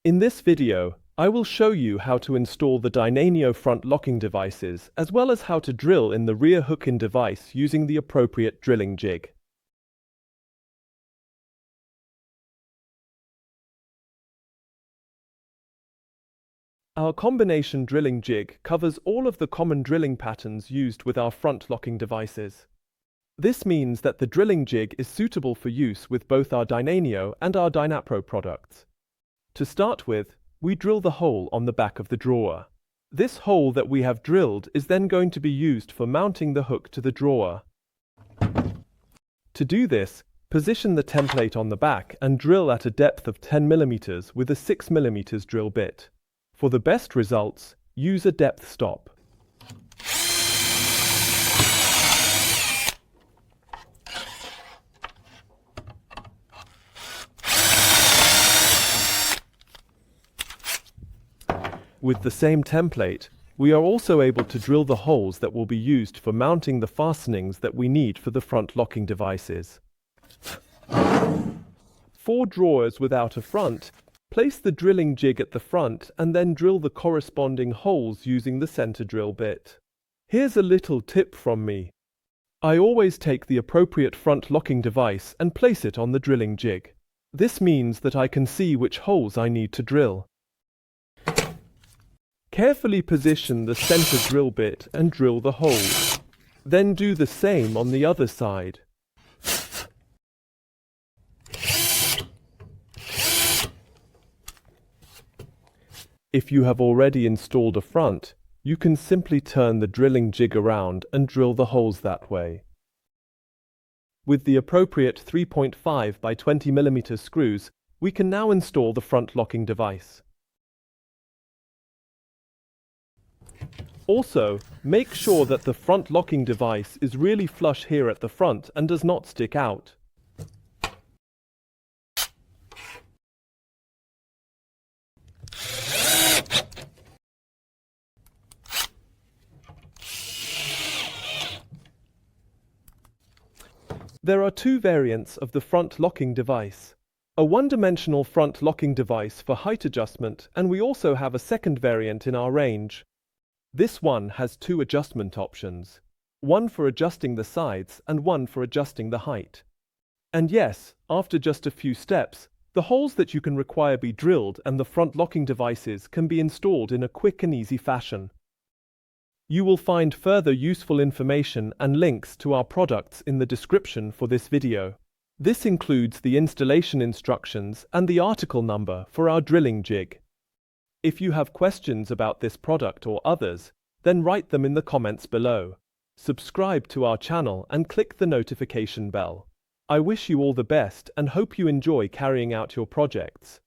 In this video, I will show you how to install the Dynaneo front locking devices, as well as how to drill in the rear hook-in device using the appropriate drilling jig. Our combination drilling jig covers all of the common drilling patterns used with our front locking devices. This means that the drilling jig is suitable for use with both our Dynaneo and our Dynapro products. To start with, we drill the hole on the back of the drawer. This hole that we have drilled is then going to be used for mounting the hook to the drawer. To do this, position the template on the back and drill at a depth of 10 mm with a 6 mm drill bit. For the best results, use a depth stop. With the same template, we are also able to drill the holes that will be used for mounting the fastenings that we need for the front locking devices. For drawers without a front, place the drilling jig at the front and then drill the corresponding holes using the center drill bit. Here's a little tip from me. I always take the appropriate front locking device and place it on the drilling jig. This means that I can see which holes I need to drill. Carefully position the center drill bit and drill the holes. Then do the same on the other side. If you have already installed a front, you can simply turn the drilling jig around and drill the holes that way. With the appropriate 3.5 by 20 mm screws, we can now install the front locking device. Also, make sure that the front locking device is really flush here at the front and does not stick out. There are two variants of the front locking device. A one-dimensional front locking device for height adjustment, and we also have a second variant in our range. This one has two adjustment options, one for adjusting the sides and one for adjusting the height. And yes, after just a few steps, the holes that you can require be drilled and the front locking devices can be installed in a quick and easy fashion. You will find further useful information and links to our products in the description for this video. This includes the installation instructions and the article number for our drilling jig. If you have questions about this product or others, then write them in the comments below. Subscribe to our channel and click the notification bell. I wish you all the best and hope you enjoy carrying out your projects.